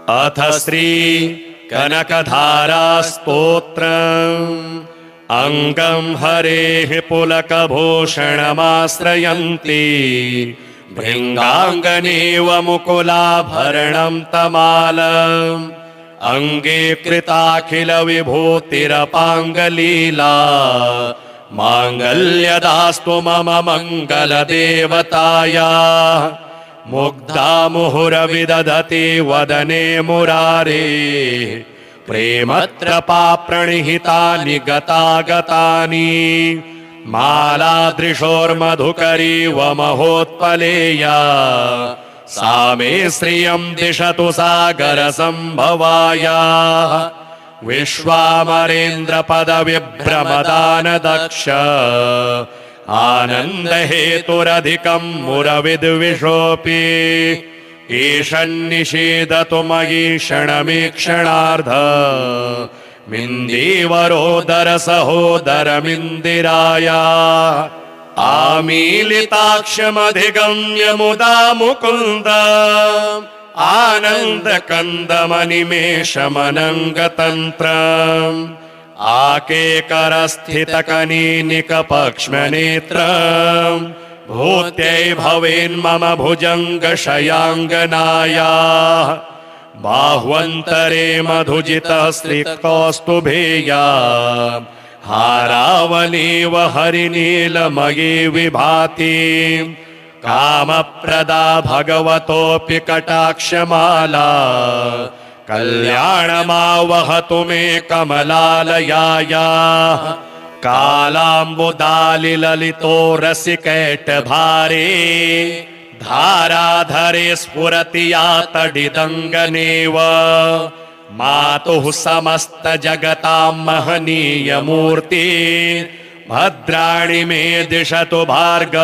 अथ श्री कनकधारा स्तोत्रम्। अंगं हरेः पुलकभूषणमाश्रयन्ति भृङ्गाङ्गनेव मुकुलाभरणं तमालम्। अंगे कृताखिल विभूतिरपाङ्गलीला माङ्गल्यदास्तु मम मङ्गलदेवतायाः। मुग्धा मुहुरविदधति वदने मुरारे प्रेमत्रपा प्रणिहितानि गतागतानि। मालादृशोर्मधुकरीव महोत्पलेया सा मे श्रियं दिशतु सागरसम्भवायाः। विश्वामरेन्द्रपदविभ्रमदानदक्ष आनन्दहेतुरधिकं मुरविद्विषोऽपि। ईशन्निषेधतु मयि क्षणमीक्षणार्ध मिन्दीवरोदरसहोदरमिन्दिरायाः। आमीलिताक्षमधिगम्य मुदा मुकुन्द आनन्दकन्दमनिमेषमनङ्गतन्त्रम्। आकेकरस्थितकनीनिकपक्ष्मनेत्रम् भूत्यै भवेन्मम भुजङ्गशयाङ्गनायाः। बाह्वन्तरे मधुजितः श्रीकौस्तुभेया हारावलीव हरिनीलमयी विभाति। कामप्रदा भगवतोऽपि कटाक्षमाला कल्याणमावहतु मे कमलालयायाः। कालाम्बुदालिललितो रसिकैटभारे धाराधरे स्फुरति या तडिदङ्गनेव। मातुः समस्तजगतां महनीयमूर्ति भद्राणि मे दिशतु भार्गवनन्दनायाः।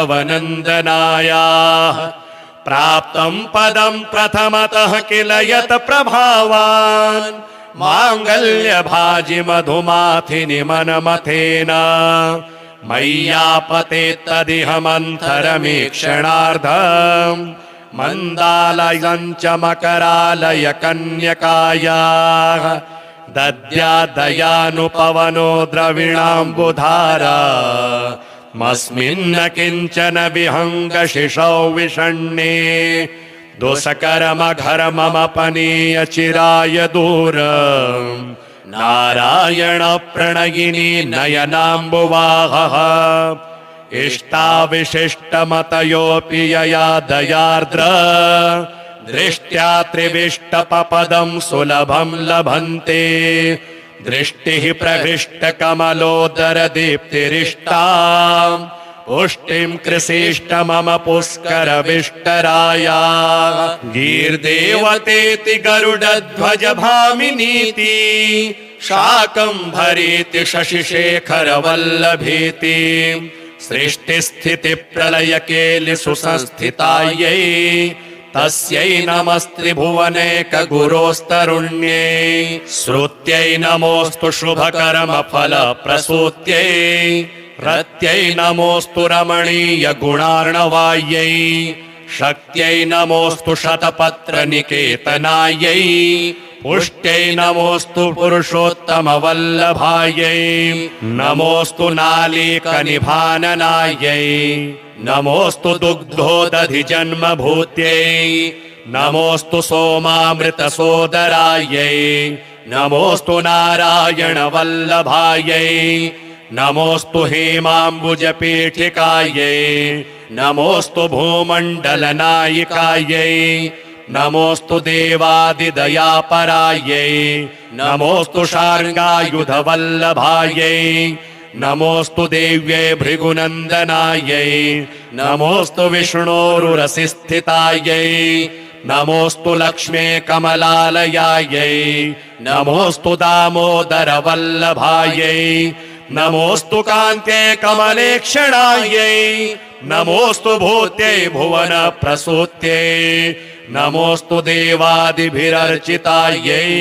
प्राप्तं पदं प्रथमतः किल यत् प्रभावान् माङ्गल्यभाजि मधुमाथिनि मनमथेन। मय्यापतेत्तदिह मन्थरमीक्षणार्धम् मन्दालयं च मकरालय कन्यकायाः। दद्यादयानुपवनो द्रविणाम्बुधारा मस्मिन्न किञ्चन विहङ्गशिशौ विषण्णे। दुष्कर्मघर्ममपनीय चिराय दूरम् नारायण प्रणयिनी नयनाम्बुवाहः। इष्टाविशिष्टमतयोऽपि यया दयार्द्र दृष्ट्या त्रिविष्टपपदं सुलभं लभन्ते। दृष्टिः प्रहृष्टकमलोदरदीप्तिरिष्टा पुष्टिं कृषिष्ट मम पुष्करविष्टरायाः। गीर्देवतेति गरुडध्वज भामिनीति शाकम्भरीति शशिशेखरवल्लभीति। सृष्टिस्थितिप्रलयकेलि सुसंस्थितायै तस्यै नमस्त्रिभुवनैकगुरोस्तरुण्यै। श्रुत्यै नमोऽस्तु शुभकर्मफलप्रसूत्यै रत्यै नमोऽस्तु रमणीय गुणार्णवायै। शक्त्यै नमोऽस्तु शतपत्रनिकेतनायै पुष्ट्यै नमोऽस्तु पुरुषोत्तमवल्लभायै। नमोऽस्तु नालीकनिभाननायै नमोऽस्तु दुग्धोदधिजन्मभूत्यै। नमोऽस्तु सोमामृतसोदरायै नमोऽस्तु नारायणवल्लभायै। नमोऽस्तु हेमाम्बुजपीठिकायै नमोऽस्तु भूमण्डलनायिकायै। नमोऽस्तु देवादिदयापरायै नमोऽस्तु शार्ङ्गायुधवल्लभायै। नमोऽस्तु देव्यै भृगुनन्दनायै नमोऽस्तु विष्णोरुरसिस्थितायै। नमोऽस्तु लक्ष्मे कमलालयायै नमोऽस्तु दामोदरवल्लभायै। नमोऽस्तु कान्त्यै कमलेक्षणायै नमोऽस्तु भूत्यै भुवनप्रसूत्यै। नमोऽस्तु देवादिभिरर्चितायै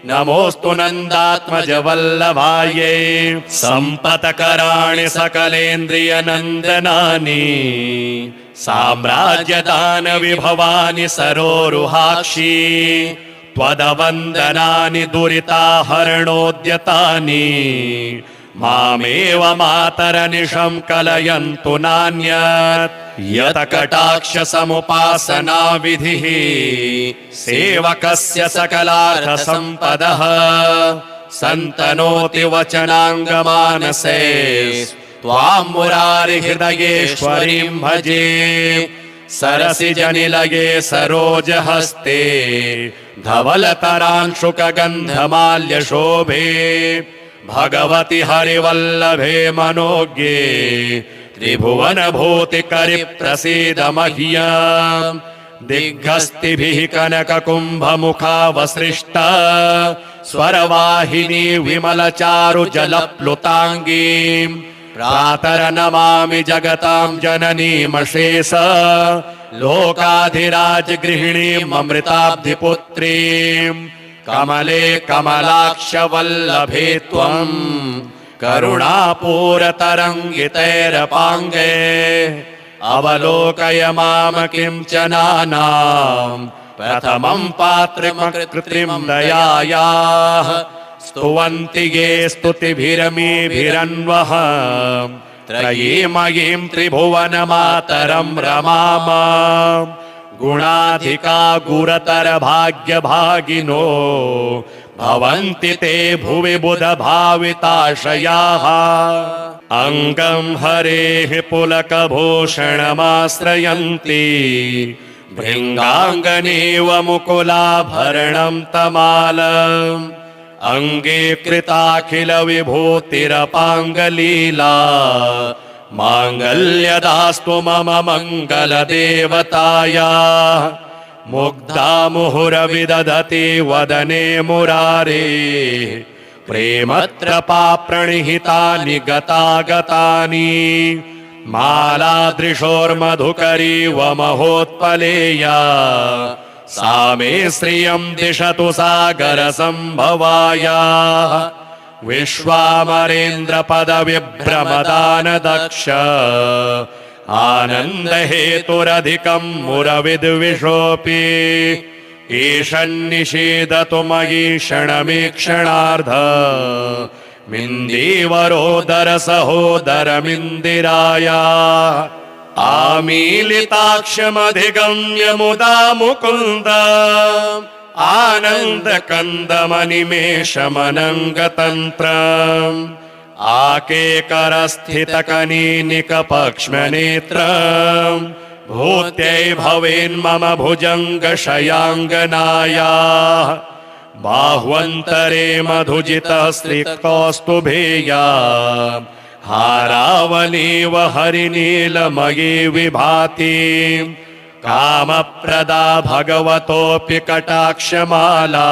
नमोऽस्तु नन्दात्मजवल्लभायै। सम्पत्कराणि सकलेन्द्रियनन्दनानि साम्राज्यदानविभवानि सरोरुहाक्षी। त्वदवन्दनानि दुरिताहरणोद्यतानि मामेव मातरनिशं कलयन्तु नान्यत् यतकटाक्ष समुपासना विधिः सेवकस्य सकलार्थसम्पदः सन्तनोति वचनाङ्गमानसे त्वां मुरारिहृदयेश्वरीं भजे सरसिजनिलये सरोजहस्ते धवलतरांशुकगन्धमाल्यशोभे भगवति हरिवल्लभे मनोज्ञे त्रिभुवनभूतिकरि प्रसीद मह्यम् दिग्गस्तिभिः कनककुम्भमुखावसृष्टा स्वरवाहिनी विमलचारुजलप्लुताङ्गीम् प्रातरनमामि जगतां जननीमशेष लोकाधिराजगृहिणीममृताब्धिपुत्रीम् कमले कमलाक्षवल्लभे त्वम् करुणापूरतरङ्गितैरपाङ्गे अवलोकय माम किञ्चनानाम् प्रथमं पात्रमकृत्रिं दयायाः स्तुवन्ति ये स्तुतिभिरमीभिरन्वः त्रयीमयीं त्रिभुवनमातरं रमाम गुणाधिका गुरतर भाग्यभागिनो भवन्ति ते भुवि बुधभाविताशयाः अङ्गं हरेः पुलकभूषणमाश्रयन्ति भृङ्गाङ्गनेव मुकुलाभरणं तमालम् अङ्गे कृताखिल विभूतिरपाङ्गलीला माङ्गल्यदास्तु मम मङ्गलदेवताया मुग्धा मुहुरविदधति वदने मुरारे प्रेमत्रपा प्रणिहितानि गतागतानि मालादृशोर्मधुकरी व महोत्पलेया सा मे श्रियं दिशतु सागरसम्भवाया विश्वामरेन्द्रपदविभ्रमदानदक्ष आनन्दहेतुरधिकं मुरविद्विषोऽपि ईशन्निषेधतु मयि क्षणमीक्षणार्ध मिन्दीवरोदरसहोदरमिन्दिराया आमीलिताक्षमधिगम्य मुदा मुकुन्द आनन्दकन्दमनिमेषमनङ्गतन्त्रम् आकेकरस्थितकनीनिकपक्ष्मनेत्रम् भूत्यै भवेन्मम भुजङ्गशयाङ्गनाया बाह्वन्तरे मधुजितः श्रीकौस्तुभेया हारावलीव हरिनीलमयी विभाति कामप्रदा भगवतोऽपि कटाक्षमाला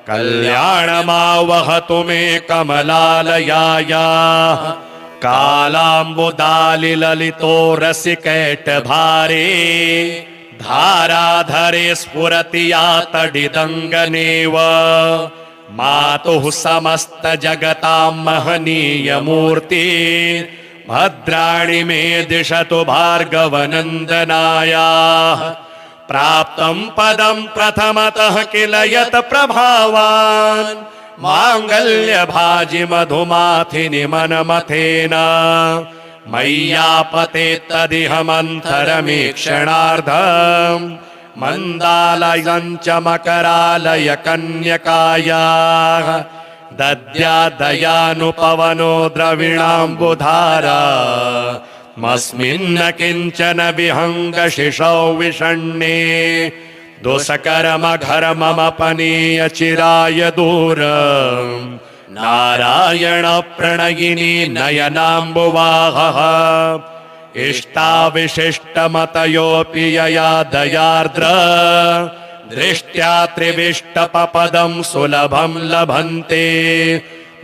कल्याणमावहतु मे कमलालयाया कालाम्बुदालिललितो रसिकैटभारे धाराधरे स्फुरति या तडिदङ्गनेव मातुः समस्त जगतां महनीयमूर्ति भद्राणि मे दिशतु भार्गवनन्दनाया प्राप्तं पदं प्रथमतः किल यत् प्रभावान् माङ्गल्यभाजि मधुमाथिनि मनमथेन मय्यापते तदिह मन्थरमीक्षणार्धम् मन्दालयं च मकरालय कन्यकायाः दद्यादयानुपवनो द्रविणाम्बुधारा मस्मिन्न किञ्चन विहङ्गशिशौ विषण्णे दुष्कर्मघर्ममपनीय चिराय दूरम् नारायण प्रणयिनी नयनाम्बुवाहः इष्टाविशिष्टमतयोऽपि यया दयार्द्र दृष्ट्या त्रिविष्टपपदं सुलभं लभन्ते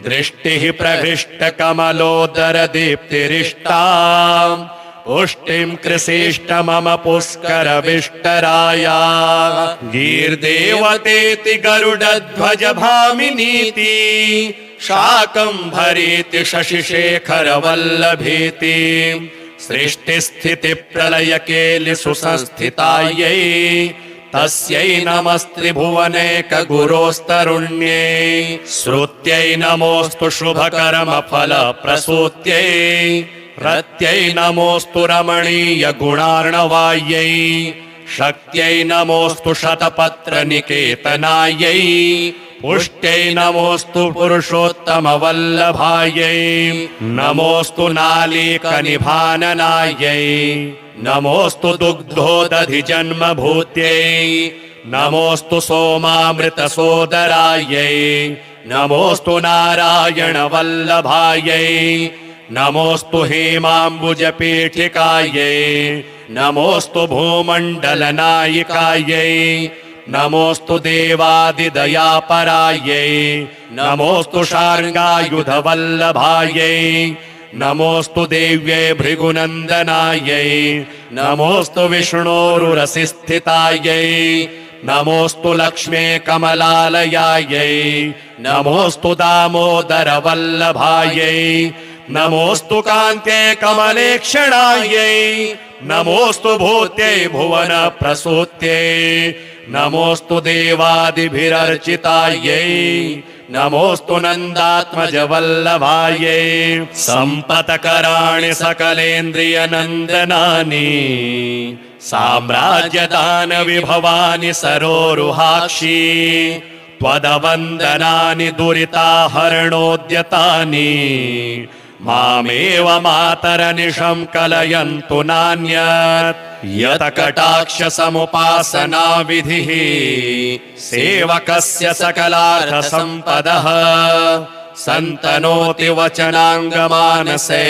दृष्टिः प्रहृष्टकमलोदरदीप्तिरिष्टा पुष्टिं कृषिष्ट मम पुष्करविष्टराया गीर्देवतेति गरुडध्वज भामिनीति शाकम्भरीति शशिशेखरवल्लभीति सृष्टिस्थितिप्रलयकेलि सुसंस्थितायै तस्यै नमस्त्रिभुवनैकगुरोस्तरुण्यै श्रुत्यै नमोऽस्तु शुभकर्मफलप्रसूत्यै रत्यै नमोऽस्तु रमणीयगुणार्णवायै शक्त्यै नमोऽस्तु शतपत्रनिकेतनायै पुष्ट्यै नमोऽस्तु पुरुषोत्तमवल्लभायै नमोऽस्तु नालीकनिभाननायै नमोऽस्तु दुग्धोदधिजन्मभूत्यै नमोऽस्तु सोमामृतसोदरायै नमोऽस्तु नारायणवल्लभायै नमोऽस्तु हेमाम्बुजपीठिकायै नमोऽस्तु भूमण्डलनायिकायै नमोऽस्तु देवादिदयापरायै नमोऽस्तु शार्ङ्गायुधवल्लभायै नमोऽस्तु देव्यै भृगुनन्दनायै नमोऽस्तु विष्णोरुरसिस्थितायै नमोऽस्तु लक्ष्मे कमलालयायै नमोऽस्तु दामोदरवल्लभायै नमोऽस्तु कान्त्यै कमलेक्षणायै नमोऽस्तु भूत्यै भुवनप्रसूत्यै नमोऽस्तु देवादिभिरर्चितायै नमोऽस्तु नन्दात्मजवल्लभायै सम्पत्कराणि सकलेन्द्रियनन्दनानि साम्राज्यदानविभवानि सरोरुहाक्षी त्वदवन्दनानि दुरिताहरणोद्यतानि मामेव मातरनिशं कलयन्तु नान्यत् यत्कटाक्षसमुपासना विधिः सेवकस्य सकलार्थसम्पदः सन्तनोति वचनाङ्गमानसे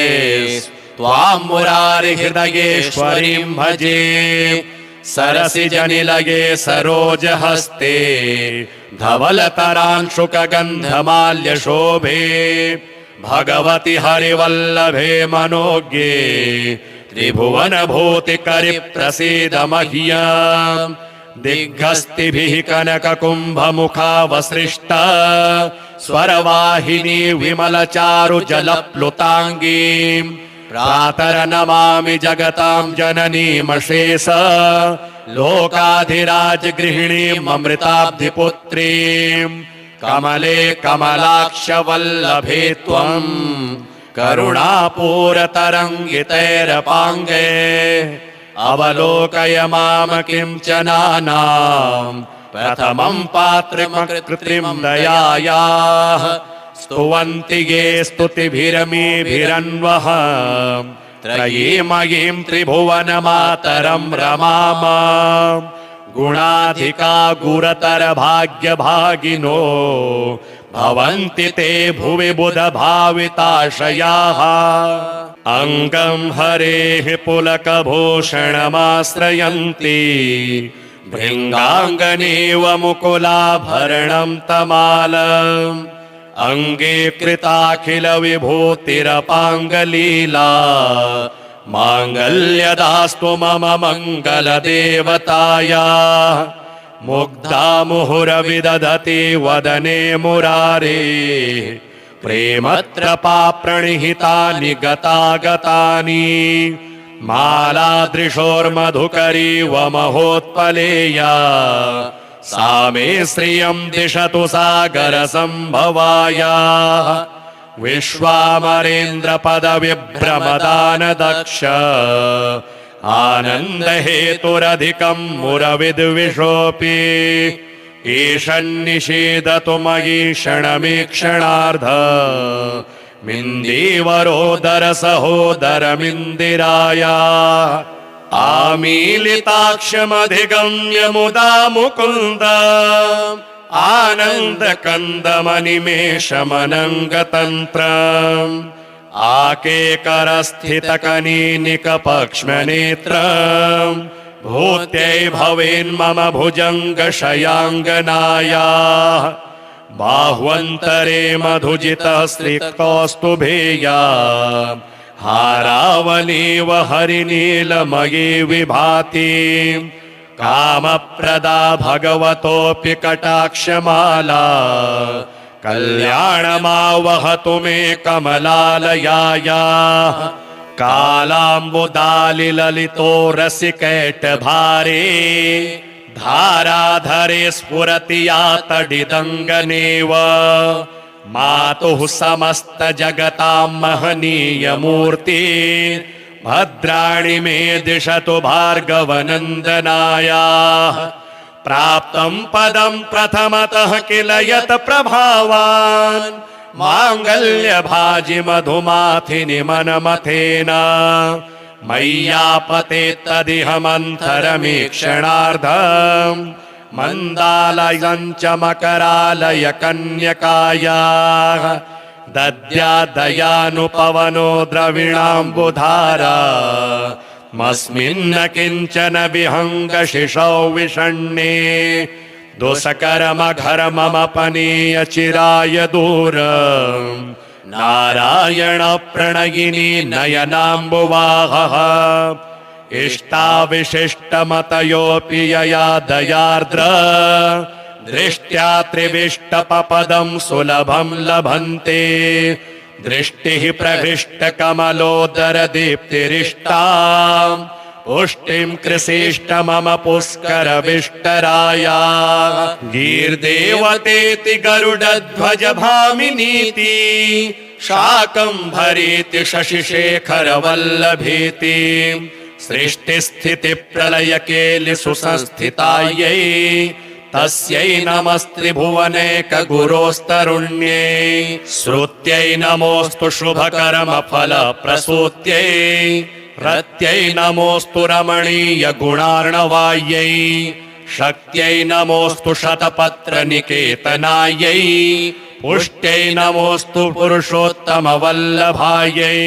त्वां मुरारिहृदयेश्वरीं भजे सरसिजनिलये सरोजहस्ते धवलतरांशुकगन्धमाल्यशोभे भगवति हरिवल्लभे मनोज्ञे त्रिभुवनभूतिकरि प्रसीद मह्यम् दिग्गस्तिभिः कनककुम्भमुखावसृष्टा स्वरवाहिनी विमलचारुजलप्लुताङ्गीम् प्रातरनमामि जगतां जननीमशेष लोकाधिराजगृहिणीममृताब्धिपुत्रीम् कमले कमलाक्षवल्लभे त्वम् करुणापूरतरङ्गितैरपाङ्गे अवलोकय माम किञ्चनानाम् प्रथमं पात्रमकृत्रिं दयायाः स्तुवन्ति ये स्तुतिभिरमीभिरन्वः त्रयीमयीं त्रिभुवनमातरं रमाम गुणाधिका गुरतर भाग्यभागिनो भवन्ति ते भुवि बुधभाविताशयाः अङ्गं हरेः पुलकभूषणमाश्रयन्ति भृङ्गाङ्गनेव मुकुलाभरणं तमालम् अङ्गीकृताखिलविभूतिरपाङ्गलीला माङ्गल्यदास्तु मम मङ्गलदेवताया मुग्धा मुहुरविदधति वदने मुरारे प्रेमत्रपा प्रणिहितानि गतागतानि मालादृशोर्मधुकरीव महोत्पलेया सा मे श्रियं दिशतु सागरसम्भवाया विश्वामरेन्द्रपदविभ्रमदानदक्ष आनन्दहेतुरधिकं मुरविद्विषोऽपि ईशन्निषेदतु मयि क्षणमीक्षणार्ध मिन्दीवरोदरसहोदरमिन्दिराया आमीलिताक्षमधिगम्य मुदा मुकुन्द आनन्दकन्दमनिमेषमनङ्गतन्त्रम् आकेकरस्थितकनीनिकपक्ष्मनेत्रम् भूत्यै भवेन्मम भुजङ्गशयाङ्गनाया बाह्वन्तरे मधुजितः श्रीकौस्तुभेया हारावलीव हरिनीलमयी विभाति कामप्रदा भगवतोऽपि कटाक्षमाला कल्याणमावहतु मे कमलालयाया कालाम्बुदालिललितो रसिकैटभारे धाराधरे स्फुरति या तडिदङ्गनेव मातुः समस्त जगतां महनीय मूर्ति भद्राणि मे दिशतु भार्गवनन्दनायाः प्राप्तं पदं प्रथमतः किल यत् प्रभावान् माङ्गल्यभाजि मधुमाथिनि मनमथेन मय्यापते तदिह मन्थरमीक्षणार्धम् मन्दालयं च मकरालय कन्यकायाः दद्यादयानुपवनो द्रविणाम्बुधारा मस्मिन्न किञ्चन विहङ्गशिशौ विषण्णे दोषकर्मघर्ममपनीय चिराय दूरम् नारायण प्रणयिनी नयनाम्बुवाहः इष्टाविशिष्टमतयोऽपि यया दयार्द्र दृष्ट्या त्रिविष्टपपदं सुलभं लभन्ते दृष्टिः प्रविष्टकमलोदरदीप्तिरिष्टा पुष्टिं कृषिष्ट मम पुष्करविष्टराया गीर्देवतेति गरुडध्वज भामिनीति शाकम्भरीति शशिशेखरवल्लभीति सृष्टिस्थितिप्रलयकेलि सुसंस्थितायै तस्यै नमस्त्रिभुवनैकगुरोस्तरुण्यै श्रुत्यै नमोऽस्तु शुभकर्मफलप्रसूत्यै रत्यै नमोऽस्तु रमणीय गुणार्णवायै शक्त्यै नमोऽस्तु शतपत्रनिकेतनायै पुष्ट्यै नमोऽस्तु पुरुषोत्तमवल्लभायै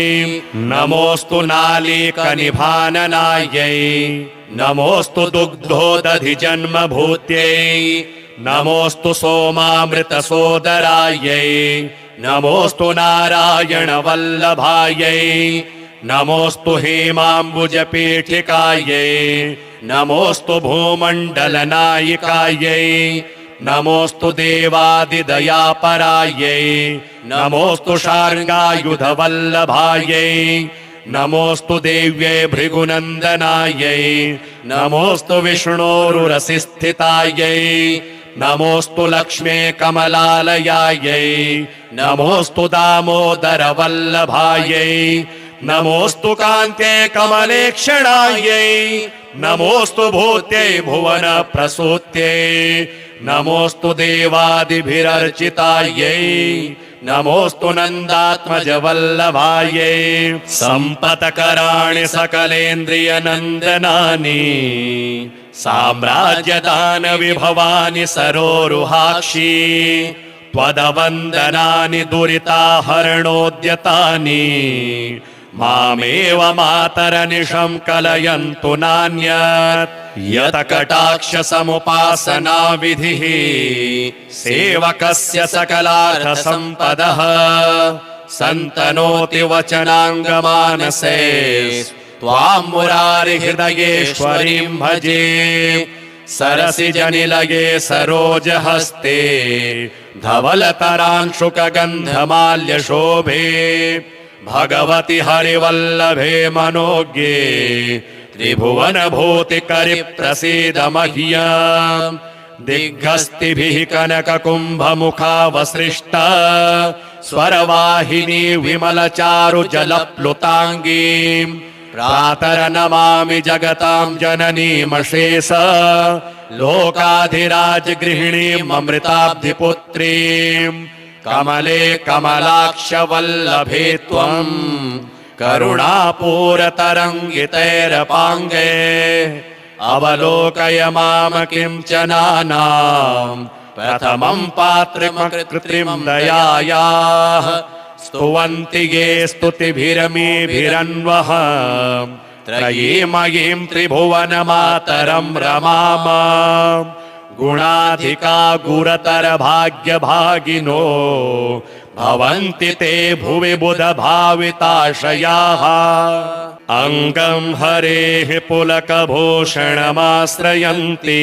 नमोऽस्तु नालीकनिभाननायै नमोऽस्तु दुग्धोदधिजन्मभूत्यै नमोऽस्तु सोमामृतसोदरायै नमोऽस्तु नारायणवल्लभायै नमोऽस्तु हेमाम्बुजपीठिकायै नमोऽस्तु भूमण्डलनायिकायै नमोऽस्तु देवादिदयापरायै नमोऽस्तु शार्ङ्गायुधवल्लभायै नमोऽस्तु देव्यै भृगुनन्दनायै नमोऽस्तु विष्णोरुरसिस्थितायै नमोऽस्तु लक्ष्मे कमलालयायै नमोऽस्तु दामोदरवल्लभायै नमोऽस्तु कान्त्यै कमलेक्षणायै नमोऽस्तु भूत्यै भुवन प्रसूत्यै नमोऽस्तु देवादिभिरर्चितायै नमोऽस्तु नन्दात्मजवल्लभायै सम्पत्कराणि सकलेन्द्रियनन्दनानि साम्राज्यदानविभवानि सरोरुहाक्षी त्वदवन्दनानि दुरिताहरणोद्यतानि मामेव मातरनिशं कलयन्तु नान्यत् यतकटाक्षसमुपासना विधिः सेवकस्य सकलार्थसम्पदः सन्तनोति वचनाङ्गमानसे त्वां मुरारिहृदयेश्वरीं भजे सरसिजनिलये सरोजहस्ते धवलतरांशुकगन्धमाल्यशोभे भगवति हरिवल्लभे मनोज्ञे त्रिभुवनभूतिकरि प्रसीद मह्यम् दिग्गस्तिभिः कनककुम्भमुखावसृष्टा स्वरवाहिनी विमलचारुजलप्लुताङ्गीम् प्रातरनमामि जगतां जननीमशेष लोकाधिराजगृहिणीममृताब्धिपुत्रीम् कमले कमलाक्षवल्लभे त्वम् करुणापूरतरङ्गितैरपाङ्गे अवलोकय माम किञ्चनानाम् प्रथमं पात्रमकृत्रिं दयायाः स्तुवन्ति ये स्तुतिभिरमीभिरन्वः त्रयीमयीं त्रिभुवनमातरं रमाम गुणाधिका गुरतर भाग्यभागिनो भवन्ति ते भुवि बुधभाविताशयाः अङ्गं हरेः पुलकभूषणमाश्रयन्ति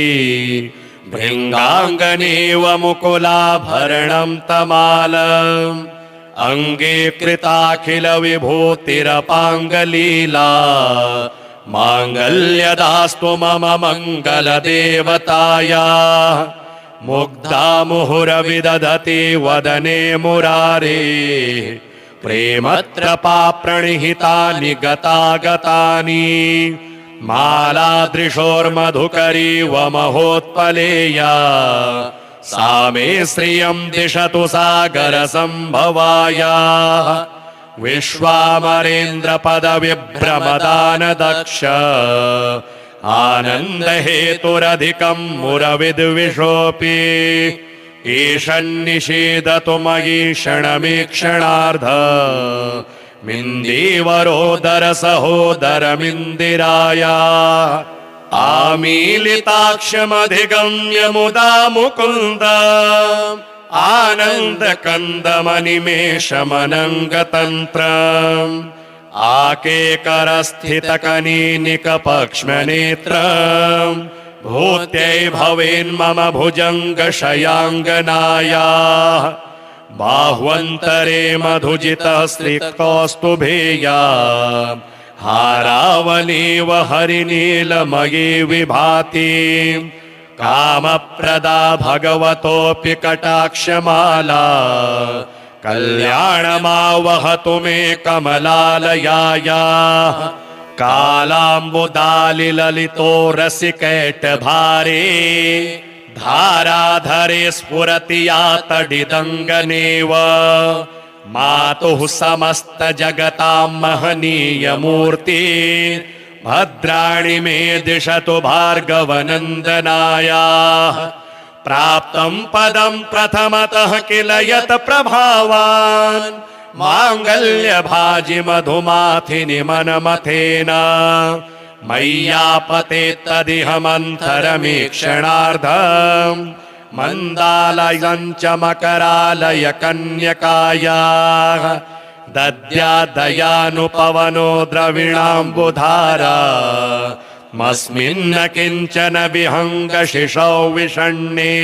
भृङ्गाङ्गनेव मुकुलाभरणं तमालम् अङ्गे कृताखिल विभूतिरपाङ्गलीला माङ्गल्यदास्तु मम मङ्गलदेवतायाः मुग्धा मुहुरविदधति वदने मुरारे प्रेमत्रपा प्रणिहितानि गतागतानि मालादृशोर्मधुकरीव महोत्पलेया सा मे श्रियं दिशतु सागरसम्भवायाः विश्वामरेन्द्रपदविभ्रमदानदक्ष आनन्दहेतुरधिकं मुरविद्विषोऽपि ईशन्निषेदतु मयि क्षणमीक्षणार्ध मिन्दीवरोदरसहोदरमिन्दिराया आमीलिताक्षमधिगम्य मुदा मुकुन्द आनन्दकन्दमनिमेषमनङ्गतन्त्रम् आकेकरस्थितकनीनिकपक्ष्मनेत्रम् भूत्यै भवेन्मम भुजङ्गशयाङ्गनायाः बाह्वन्तरे मधुजितः श्रीकौस्तुभेया हारावलीव हरिनीलमयी विभाति कामप्रदा भगवतोऽपि कटाक्षमाला कल्याणमावहतु मे कमलालयायाः कालाम्बुदालिललितो रसिकैटभारे धाराधरे स्फुरति या तडिदङ्गनेव मातुः समस्तजगतां महनीयमूर्ति भद्राणि मे दिशतु भार्गवनन्दनायाः प्राप्तं पदं प्रथमतः किल यत् प्रभावान् माङ्गल्यभाजि मधुमाथिनि मनमथेन मय्यापते तदिह मन्थरमीक्षणार्धम् मन्दालयं च मकरालय कन्यकायाः दद्यादयानुपवनो द्रविणाम्बुधारा मस्मिन्न किञ्चन विहङ्गशिशौ विषण्णे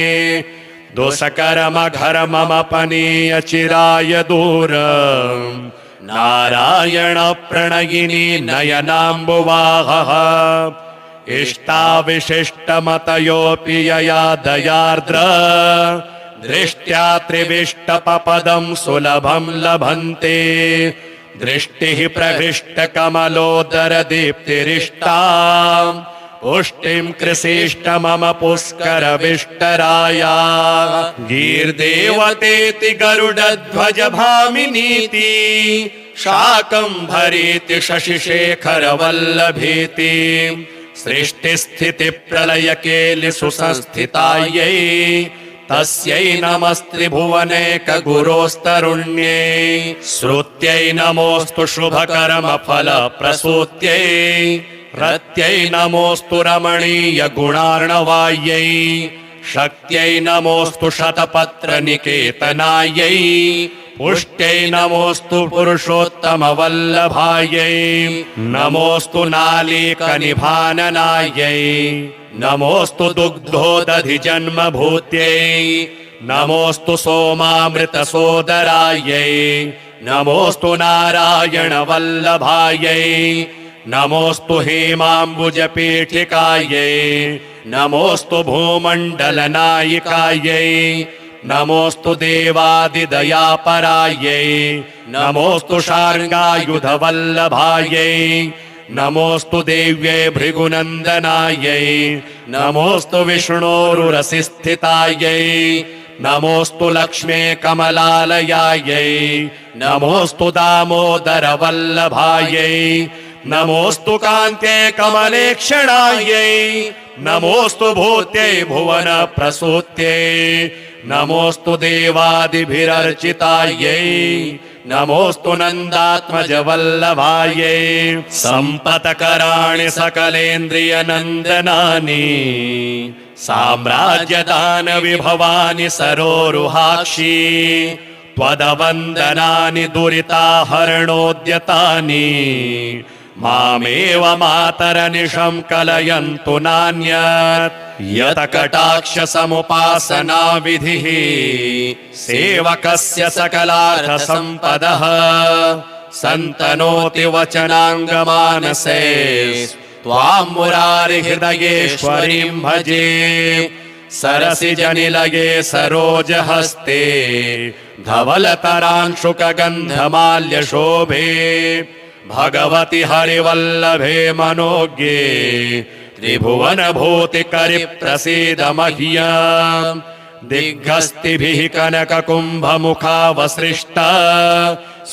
दोषकर्मघर्ममपनीय चिराय दूरम् नारायण प्रणयिनी नयनाम्बुवाहः इष्टाविशिष्टमतयोऽपि यया दयार्द्र दृष्ट्या त्रिविष्टपपदं सुलभं लभन्ते दृष्टिः प्रहृष्टकमलोदरदीप्तिरिष्टा पुष्टिं कृषिष्ट मम पुष्करविष्टराया गीर्देवतेति गरुडध्वज भामिनीति शाकम्भरीति शशिशेखरवल्लभीति सृष्टिस्थितिप्रलयकेलि सुसंस्थितायै तस्यै नमस्त्रिभुवनैकगुरोस्तरुण्यै श्रुत्यै नमोऽस्तु शुभकर्मफलप्रसूत्यै रत्यै नमोऽस्तु रमणीय गुणार्णवायै शक्त्यै नमोऽस्तु शतपत्रनिकेतनायै पुष्ट्यै नमोऽस्तु पुरुषोत्तमवल्लभायै नमोऽस्तु नालीकनिभाननायै नमोऽस्तु दुग्धोदधिजन्मभूत्यै नमोऽस्तु सोमामृतसोदरायै नमोऽस्तु नारायणवल्लभायै नमोऽस्तु हेमाम्बुजपीठिकायै नमोऽस्तु भूमण्डलनायिकायै नमोऽस्तु देवादिदयापरायै नमोऽस्तु शार्ङ्गायुधवल्लभायै नमोऽस्तु देव्यै भृगुनन्दनायै नमोऽस्तु विष्णोरुरसिस्थितायै नमोऽस्तु लक्ष्मे कमलालयायै नमोऽस्तु दामोदरवल्लभायै नमोऽस्तु कान्त्यै कमलेक्षणायै नमोऽस्तु भूत्यै भुवन प्रसूत्यै नमोऽस्तु देवादिभिरर्चितायै नमोऽस्तु नन्दात्मजवल्लभायै सम्पत्कराणि सकलेन्द्रियनन्दनानि साम्राज्यदानविभवानि सरोरुहाक्षी त्वदवन्दनानि दुरिताहरणोद्यतानि मामेव मातरनिशं कलयन्तु नान्यत् यत कटाक्षसमुपासना विधिः सेवकस्य सकलार्थसम्पदः सन्तनोति वचनाङ्गमानसे त्वां मुरारिहृदयेश्वरीं भजे सरसिजनिलये सरोजहस्ते धवलतरांशुकगन्धमाल्यशोभे भगवति हरिवल्लभे मनोज्ञे त्रिभुवनभूतिकरि प्रसीद मह्यम् दिग्गस्तिभिः कनककुम्भमुखावसृष्टा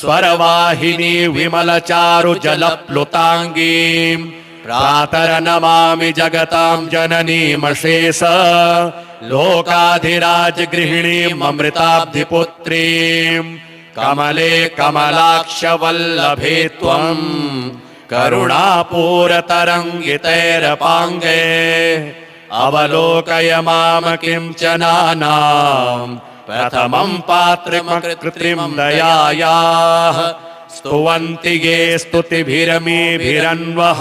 स्वरवाहिनी विमलचारुजलप्लुताङ्गीम् प्रातरनमामि जगतां जननीमशेष लोकाधिराजगृहिणीममृताब्धिपुत्रीम् कमले कमलाक्षवल्लभे त्वम् करुणापूरतरङ्गितैरपाङ्गे अवलोकय माम किञ्चनानाम् प्रथमं पात्रमकृत्रिमं दयायाः स्तुवन्ति ये स्तुतिभिरमीभिरन्वः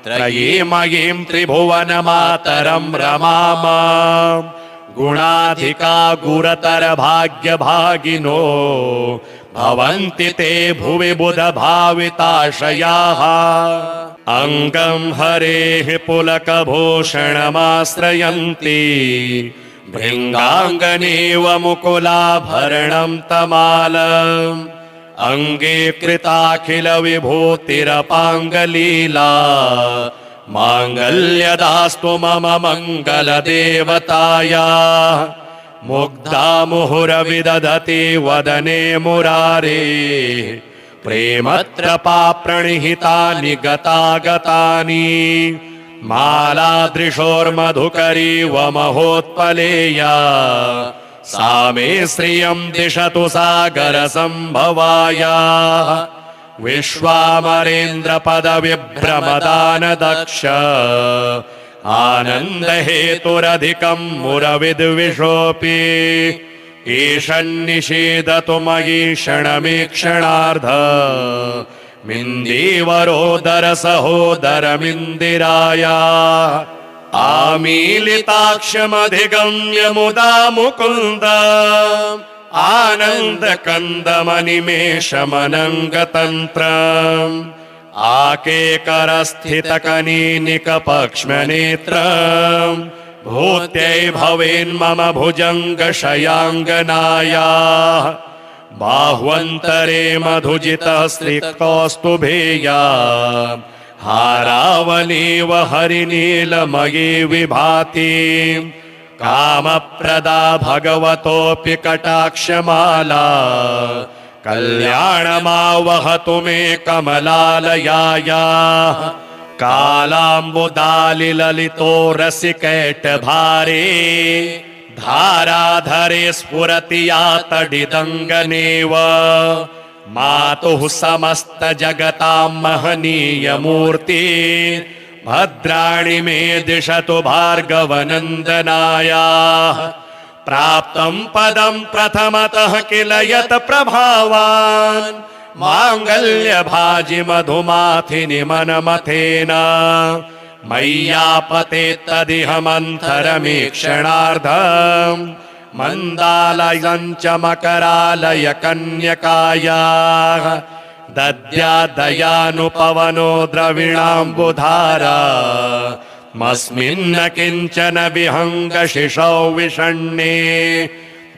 त्रयीमयीं त्रिभुवनमातरं रमाम गुणाधिका गुरतर भाग्यभागिनो भवन्ति ते भुवि बुधभाविताशयाः अङ्गं हरेः पुलकभूषणमाश्रयन्ति भृङ्गाङ्गनीव मुकुलाभरणं तमालम् अङ्गे कृताखिलविभूतिरपाङ्गलीला माङ्गल्यदास्तु मम मङ्गलदेवतायाः मुग्धा मुहुरविदधति वदने मुरारे प्रेमत्रपा प्रणिहितानि गतागतानि मालादृशोर्मधुकरीव महोत्पलेया सा मे श्रियं दिशतु सागरसम्भवायाः विश्वामरेन्द्रपदविभ्रमदानदक्ष आनन्दहेतुरधिकं मुरविद्विषोऽपि ईशन्निषेदतु मयि क्षणमीक्षणार्ध मिन्दीवरोदर सहोदरमिन्दिराया आमीलिताक्षमधिगम्य मुदा मुकुन्द आनन्दकन्दमनिमेषमनङ्गतन्त्रम् आकेकरस्थितकनीनिकपक्ष्मनेत्रम् भूत्यै भवेन्मम भुजङ्गशयाङ्गनायाः बाह्वन्तरे मधुजितः श्रीकौस्तुभेया हारावलीव हरिनीलमयी विभाति कामप्रदा भगवतोऽपि कटाक्षमाला कल्याणमावहतु मे कमलालयायाः कालाम्बुदालिललितो रसिकैटभारे धाराधरे स्फुरति या तडिदङ्गनेव मातुः समस्त जगतां महनीयमूर्ति भद्राणि मे दिशतु भार्गवनन्दनायाः प्राप्तं पदं प्रथमतः किल यत् प्रभावान् माङ्गल्यभाजि मधुमाथिनि मनमथेन मय्यापते तदिह मन्थरमीक्षणार्धम् मन्दालयं च मकरालय कन्यकायाः दद्यादयानुपवनो द्रविणाम्बुधारा मस्मिन्न किञ्चन विहङ्गशिशौ विषण्णे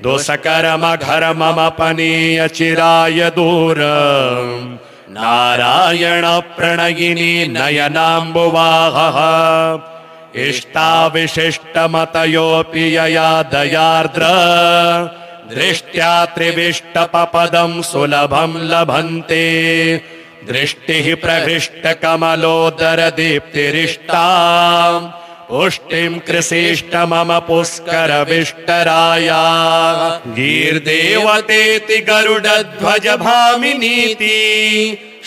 दुष्कर्मघर्ममपनीय चिराय दूरम् नारायण प्रणयिनी नयनाम्बुवाहः इष्टाविशिष्टमतयोऽपि यया दयार्द्र दृष्ट्या त्रिविष्टपपदं सुलभं लभन्ते दृष्टिः प्रहृष्टकमलोदरदीप्तिरिष्टाम् पुष्टिं कृषिष्ट मम पुष्करविष्टराया गीर्देवतेति गरुडध्वज भामिनीति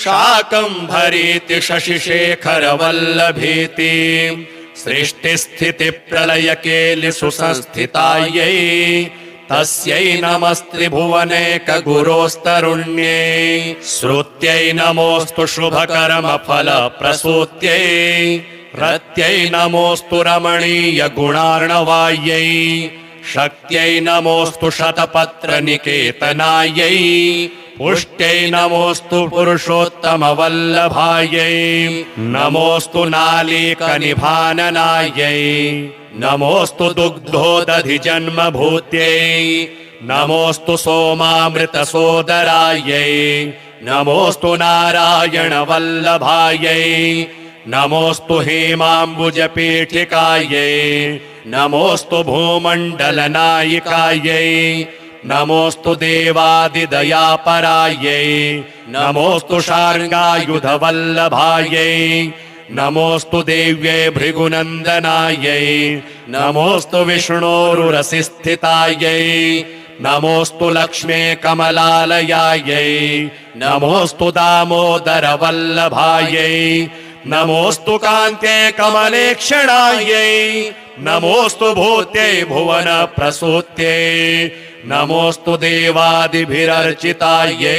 शाकम्भरीति शशिशेखरवल्लभीति सृष्टिस्थिति प्रलयकेलि सुसंस्थितायै तस्यै नमस्त्रिभुवनैक गुरोस्तरुण्ये श्रुत्यै नमोऽस्तु शुभकर्म फल प्रसूत्यै रत्यै नमोऽस्तु रमणीय गुणार्णवायै शक्त्यै नमोऽस्तु शतपत्र निकेतनायै पुष्ट्यै नमोऽस्तु पुरुषोत्तमवल्लभायै नमोऽस्तु नालीकनिभाननायै नमोऽस्तु दुग्धोदधिजन्मभूत्यै नमोऽस्तु सोमामृतसोदरायै नमोऽस्तु नारायणवल्लभायै नमोऽस्तु हेमाम्बुजपीठिकायै नमोऽस्तु भूमण्डलनायिकायै नमोऽस्तु देवादिदयापरायै नमोऽस्तु शार्ङ्गायुधवल्लभायै नमोऽस्तु देव्यै भृगुनन्दनायै नमोऽस्तु विष्णोरुरसिस्थितायै नमोऽस्तु लक्ष्मे कमलालयायै नमोऽस्तु दामोदरवल्लभायै नमोऽस्तु कान्त्यै कमलेक्षणायै नमोऽस्तु भूत्यै भुवनप्रसूत्यै नमोऽस्तु देवादिभिरर्चितायै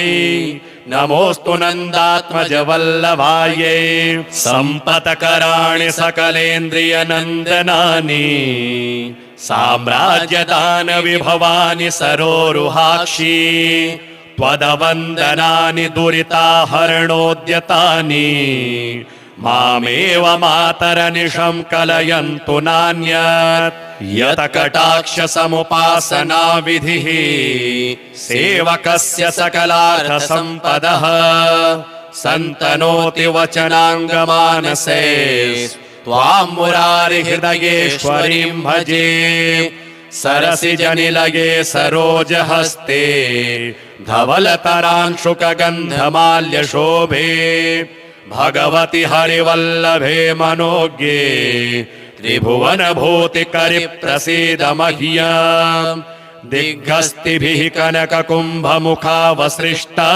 नमोऽस्तु नन्दात्मजवल्लभायै सम्पत्कराणि सकलेन्द्रियनन्दनानि साम्राज्यदानविभवानि सरोरुहाक्षी त्वदवन्दनानि दुरिताहरणोद्यतानि मामेव मातरनिशं कलयन्तु नान्यत् यत्कटाक्षसमुपासनाविधिः सेवकस्य सकलार्थसम्पदः सन्तनोति वचनाङ्गमानसे त्वां मुरारिहृदयेश्वरीं भजे सरसिजनिलये सरोजहस्ते धवलतरांशुकगन्धमाल्यशोभे भगवति हरिवल्लभे मनोज्ञे त्रिभुवनभूतिकरि प्रसीद मह्यम् दिग्गस्तिभिः कनककुम्भमुखावसृष्टा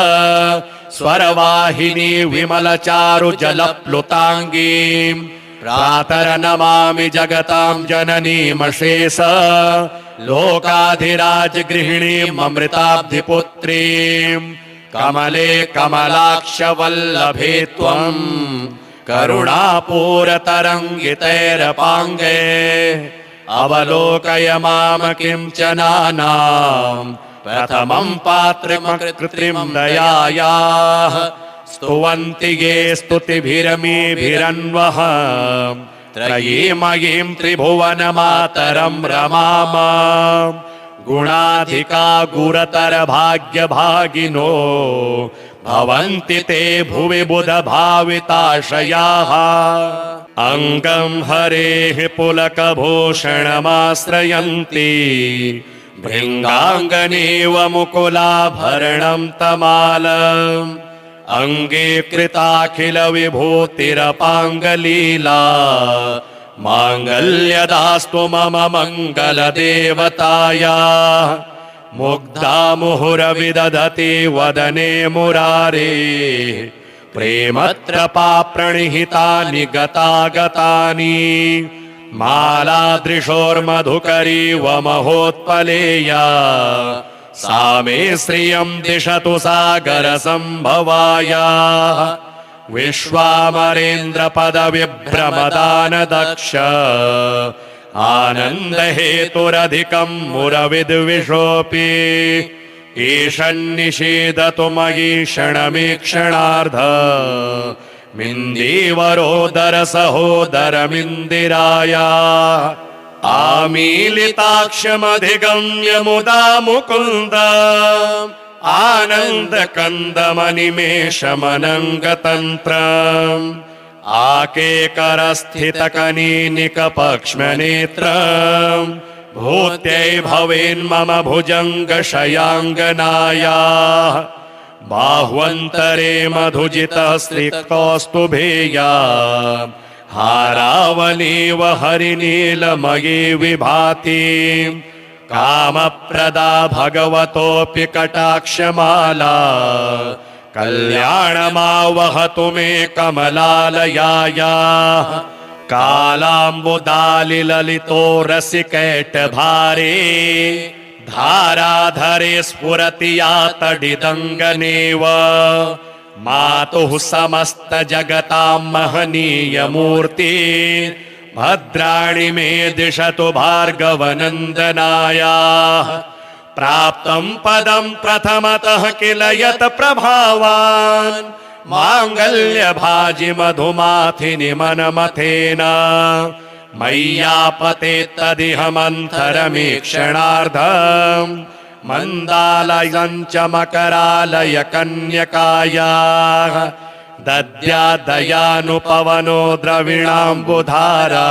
स्वरवाहिनी विमलचारुजलप्लुताङ्गीम् प्रातरनमामि जगतां जननीमशेष लोकाधिराजगृहिणीममृताब्धिपुत्रीम् कमले कमलाक्षवल्लभे त्वम् करुणापूरतरङ्गितैरपाङ्गे अवलोकय माम किञ्चनानाम् प्रथमं पात्रमकृत्रिं दयायाः स्तुवन्ति ये स्तुतिभिरमीभिरन्वः त्रयीमयीं त्रिभुवनमातरं रमाम गुणाधिका गुरतर भाग्यभागिनो भवन्ति ते भुवि बुधभाविताशयाः अङ्गं हरेः पुलकभूषणमाश्रयन्ति भृङ्गाङ्गनेव मुकुलाभरणं तमालम् अङ्गीकृताखिलविभूतिरपाङ्गलीला माङ्गल्यदास्तु मम मङ्गलदेवतायाः मुग्धा मुहुरविदधति वदने मुरारे प्रेमत्रपा प्रणिहितानि गतागतानि मालादृशोर्मधुकरीव महोत्पलेया सा मे श्रियं दिशतु सागरसम्भवायाः विश्वामरेन्द्रपदविभ्रमदानदक्ष आनन्दहेतुरधिकं मुरविद्विषोऽपि ईशन्निषेदतु मयि क्षणमीक्षणार्ध मिन्दीवरोदरसहोदरमिन्दिरायाः आमीलिताक्षमधिगम्य मुदा मुकुन्द आनन्दकन्दमनिमेषमनङ्गतन्त्रम् आकेकरस्थितकनीनिकपक्ष्मनेत्रम् भूत्यै भवेन्मम भुजङ्गशयाङ्गनायाः बाह्वन्तरे मधुजितः श्रीकौस्तुभेया हारावलीव हरिनीलमयी विभाति कामप्रदा भगवतोऽपि कटाक्षमाला कल्याणमावहतु मे कमलालयायाः कालाम्बुदालिललितो रसिकैटभारे धाराधरे स्फुरति या तडिदङ्गनेव मातुः समस्तजगतां महनीयमूर्ति भद्राणि मे दिशतु भार्गवनन्दनायाः प्राप्तं पदं प्रथमतः किल यत् प्रभावान् माङ्गल्यभाजि मधुमाथिनि मनमथेन मय्यापते तदिह मन्थरमीक्षणार्धम् मन्दालयं च मकरालय कन्यकायाः दद्यादयानुपवनो द्रविणाम्बुधारा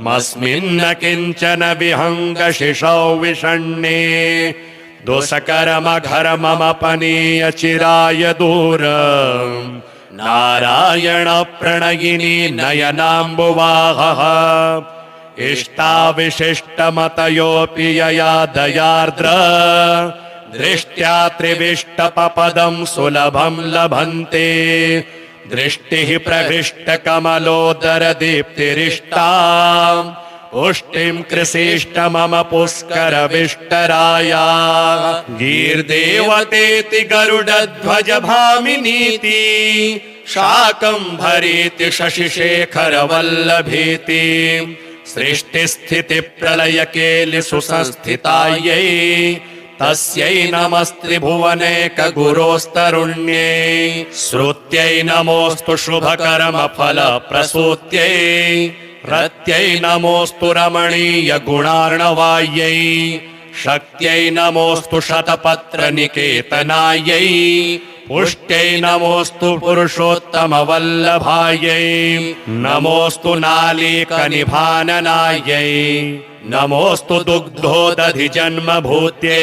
मस्मिन्न किञ्चन विहङ्गशिशौ विषण्णे दुष्कर्मघर्ममपनीय चिराय दूरम् नारायण प्रणयिनी नयनाम्बुवाहः इष्टाविशिष्टमतयोऽपि यया दयार्द्र दृष्ट्या त्रिविष्टपपदं सुलभं लभन्ते दृष्टिः प्रविष्टकमलोदरदीप्तिरिष्टाम् पुष्टिं कृषिष्ट मम पुष्करविष्टराया गीर्देवतेति गरुडध्वज भामिनीति शाकम्भरीति शशिशेखरवल्लभीति सृष्टिस्थिति प्रलयकेलि सुसंस्थितायै तस्यै नमस्त्रिभुवनैकगुरोस्तरुण्यै श्रुत्यै नमोऽस्तु शुभकर्मफलप्रसूत्यै रत्यै नमोऽस्तु रमणीय गुणार्णवायै शक्त्यै नमोऽस्तु शतपत्रनिकेतनायै पुष्ट्यै नमोऽस्तु पुरुषोत्तमवल्लभायै नमोऽस्तु नालीकनिभाननायै नमोऽस्तु दुग्धोदधिजन्मभूत्यै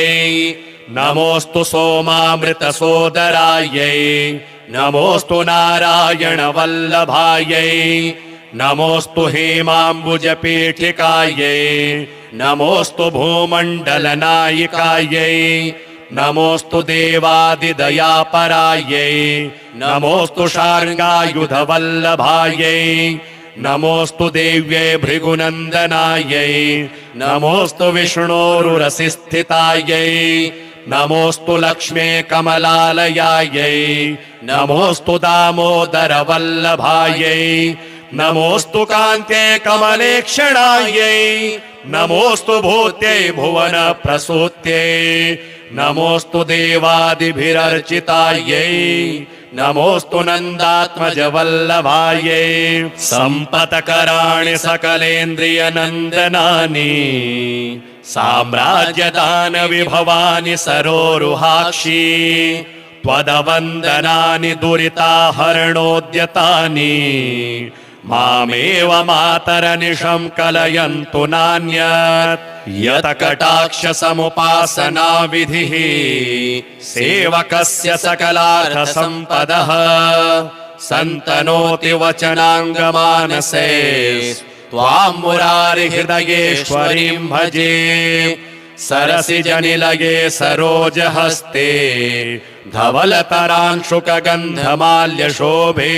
नमोऽस्तु सोमामृतसोदरायै नमोऽस्तु नारायणवल्लभायै नमोऽस्तु हेमाम्बुजपीठिकायै नमोऽस्तु भूमण्डलनायिकायै नमोऽस्तु देवादिदयापरायै नमोऽस्तु शार्ङ्गायुधवल्लभायै नमोऽस्तु देव्यै भृगुनन्दनायै नमोऽस्तु विष्णोरुरसिस्थितायै नमोऽस्तु लक्ष्मे कमलालयायै नमोऽस्तु दामोदरवल्लभायै नमोऽस्तु कान्त्यै कमलेक्षणायै नमोऽस्तु भूत्यै भुवन प्रसूत्यै नमोऽस्तु देवादिभिरर्चितायै नमोऽस्तु नन्दात्मजवल्लभायै सम्पत्कराणि सकलेन्द्रियनन्दनानि साम्राज्यदानविभवानि सरोरुहाक्षी त्वदवन्दनानि दुरिताहरणोद्यतानि मामेव मातरनिशं कलयन्तु नान्यत् यत्कटाक्षसमुपासना विधिः सेवकस्य सकलार्थसम्पदः सन्तनोति वचनाङ्गमानसे त्वां मुरारिहृदयेश्वरीं भजे सरसिजनिलये सरोजहस्ते धवलतरांशुकगन्धमाल्यशोभे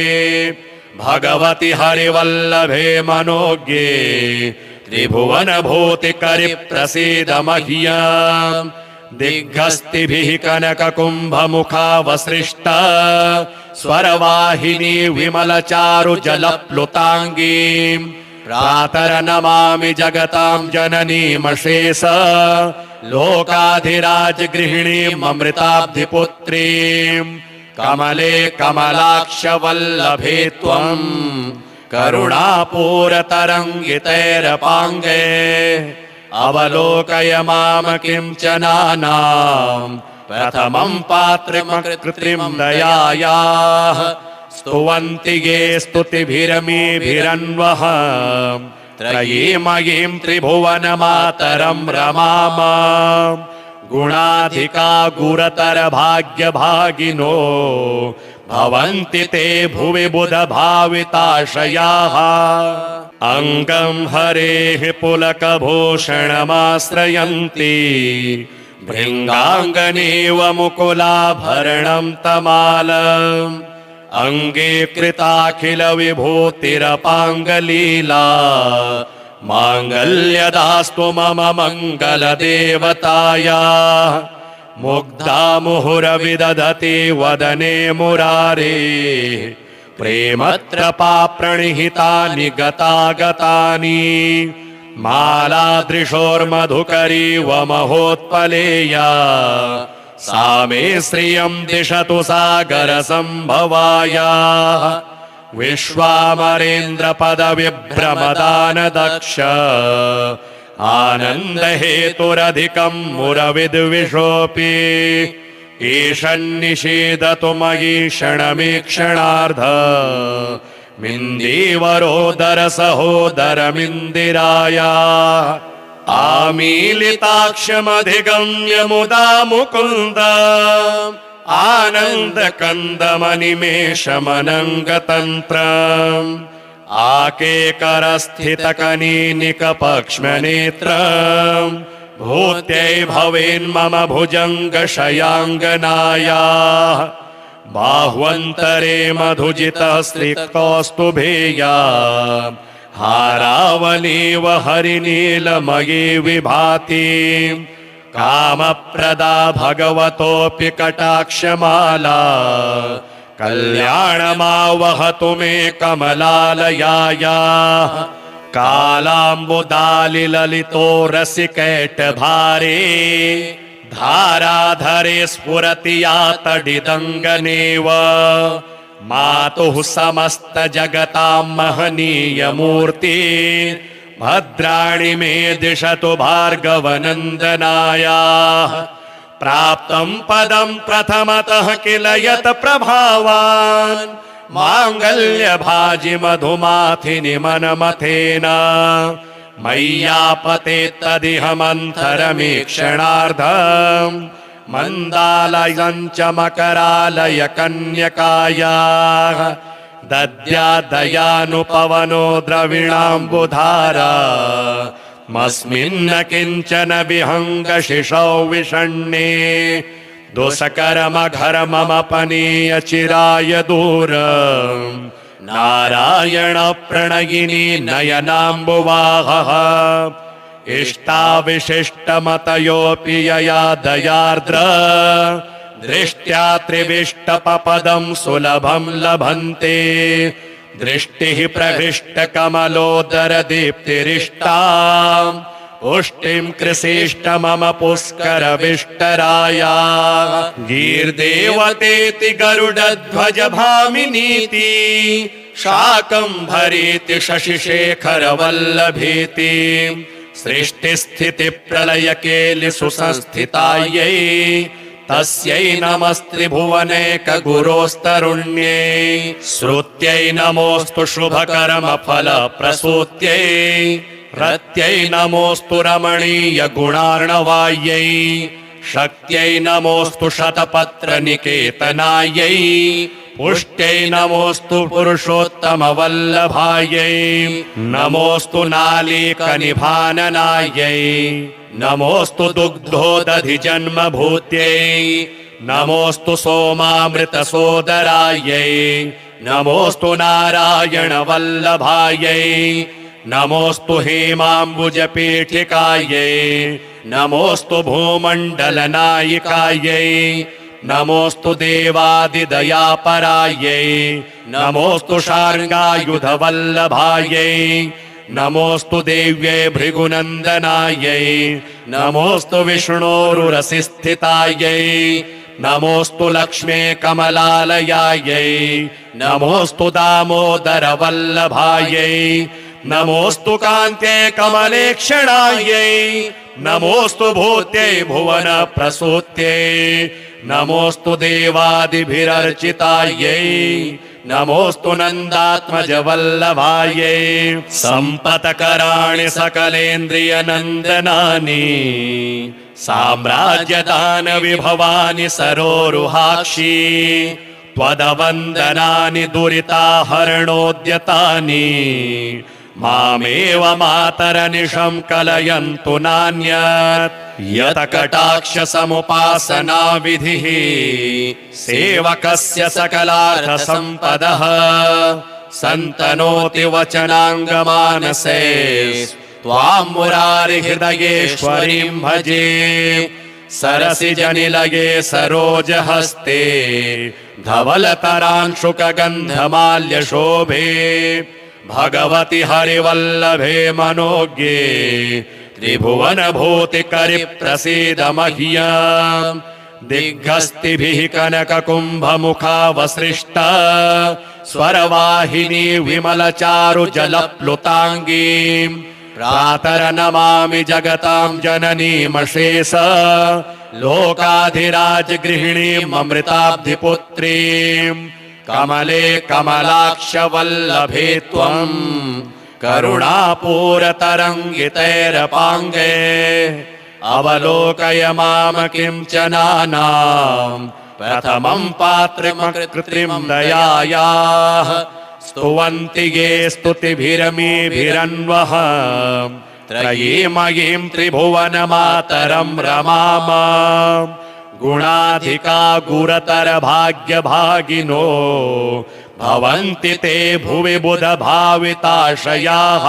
भगवति हरिवल्लभे मनोज्ञे त्रिभुवनभूतिकरि प्रसीद मह्यम् दिग्गस्तिभिः कनककुम्भमुखावसृष्टा स्वरवाहिनी विमलचारुजलप्लुताङ्गीम् प्रातरनमामि जगतां जननीमशेष लोकाधिराजगृहिणीममृताब्धिपुत्रीम् कमले कमलाक्षवल्लभे त्वम् करुणापूरतरङ्गितैरपाङ्गे अवलोकय माम किञ्चनानाम् प्रथमं पात्रमकृत्रिं दयायाः स्तुवन्ति ये स्तुतिभिरमीभिरन्वः त्रयीमयीं त्रिभुवनमातरं रमाम गुणाधिका गुरतर भाग्यभागिनो भवन्ति ते भुवि बुधभाविताशयाः अङ्गं हरेः पुलकभूषणमाश्रयन्ति भृङ्गाङ्गनेव मुकुलाभरणं तमालम् अङ्गे कृताखिलविभूतिरपाङ्गलीला माङ्गल्यदास्तु मम मङ्गलदेवतायाः मुग्धा मुहुरविदधति वदने मुरारे प्रेमत्रपा प्रणिहितानि गतागतानि मालादृशोर्मधुकरीव महोत्पलेया सा मे श्रियं दिशतु सागरसम्भवायाः विश्वामरेन्द्रपदविभ्रमदानदक्ष आनन्दहेतुरधिकं मुरविद्विषोऽपि ईशन्निषेधतु मयि क्षणमीक्षणार्ध मिन्दीवरोदरसहोदरमिन्दिरायाः आमीलिताक्षमधिगम्य मुदा मुकुन्द आनन्दकन्दमनिमेषमनङ्गतन्त्रम् आकेकरस्थितकनीनिकपक्ष्मनेत्रम् भूत्यै भवेन्मम भुजङ्गशयाङ्गनायाः बाह्वन्तरे मधुजितः स्त्रिक्तौस्तुभेया हारावलीव हरिनीलमयी विभाति कामप्रदा भगवतोऽपि कटाक्षमाला कल्याणमावहतु मे कमलालयायाः कालाम्बुदालिललितो रसिकैटभारे धाराधरे स्फुरति या तडिदङ्गनेव मातुः समस्तजगतां महनीयमूर्ति भद्राणि मे दिशतु भार्गवनन्दनायाः प्राप्तं पदं प्रथमतः किल यत् प्रभावान् माङ्गल्यभाजि मधुमाथिनि मनमथेन मय्यापते तदिह मन्थरमीक्षणार्धम् मन्दालयं च मकरालय कन्यकायाः दद्यादयानुपवनो द्रविणाम्बुधारा मस्मिन्न किञ्चन विहङ्गशिशौ विषण्णे दोषकर्मघर्ममपनीय चिराय दूरम् नारायण प्रणयिनी नयनाम्बुवाहः इष्टाविशिष्टमतयोऽपि यया दयार्द्र दृष्ट्या त्रिविष्टपपदं सुलभं लभन्ते दृष्टिः प्रविष्टकमलोदरदीप्तिरिष्टाम् पुष्टिं कृषिष्ट मम पुष्करविष्टराया गीर्देवतेति गरुडध्वज भामिनीति शाकम्भरीति शशिशेखरवल्लभीति सृष्टिस्थिति प्रलयकेलि सुसंस्थितायै तस्यै नमस्त्रिभुवनैक गुरोस्तरुण्यै श्रुत्यै नमोऽस्तु शुभकर्म फल प्रसूत्यै रत्यै नमोऽस्तु रमणीय गुणार्णवायै शक्त्यै नमोऽस्तु शतपत्र निकेतनायै पुष्ट्यै नमोऽस्तु पुरुषोत्तम वल्लभायै नमोऽस्तु नालीकनिभाननायै नमोऽस्तु दुग्धोदधि जन्मभूत्यै नमोऽस्तु सोमामृतसोदरायै नमोऽस्तु नारायण वल्लभायै नमोऽस्तु हेमाम्बुजपीठिकायै नमोऽस्तु भूमण्डलनायिकायै नमोऽस्तु देवादिदयापरायै नमोऽस्तु शार्ङ्गायुधवल्लभायै नमोऽस्तु देव्यै भृगुनन्दनायै नमोऽस्तु विष्णोरुरसिस्थितायै नमोऽस्तु लक्ष्मे कमलालयायै नमोऽस्तु दामोदरवल्लभायै नमोऽस्तु कान्त्यै कमलेक्षणायै नमोऽस्तु भूत्यै भुवन प्रसूत्यै नमोऽस्तु देवादिभिरर्चितायै नमोऽस्तु नन्दात्मज वल्लभायै सम्पत्कराणि सकलेन्द्रियनन्दनानि साम्राज्यदान विभवानि सरोरुहाक्षी त्वदवन्दनानि दुरिताहरणोद्यतानि मामेव मातरनिशं कलयन्तु नान्यत् यत कटाक्ष समुपासना विधिः सेवकस्य सकलार्थ सम्पदः सन्तनोति वचनाङ्गमानसे त्वां मुरारि हृदयेश्वरीं भजे सरसिजनिलये सरोजहस्ते धवलतरांशुकगन्धमाल्यशोभे भगवति हरिवल्लभे मनोज्ञे त्रिभुवनभूतिकरि प्रसीद मह्यम् दिग्गस्तिभिः कनककुम्भमुखावसृष्टा स्वरवाहिनी विमलचारुजलप्लुताङ्गीम् प्रातरनमामि जगतां जननीमशेष लोकाधिराजगृहिणीममृताब्धिपुत्रीम् कमले कमलाक्षवल्लभे त्वम् करुणापूरतरङ्गितैरपाङ्गे अवलोकय माम किञ्चनानाम् प्रथमं पात्रमकृत्रिमं दयायाः स्तुवन्ति ये स्तुतिभिरमीभिरन्वः त्रयीमयीं त्रिभुवनमातरं रमाम गुणाधिका गुरतर भाग्यभागिनो भवन्ति ते भुवि बुधभाविताशयाः।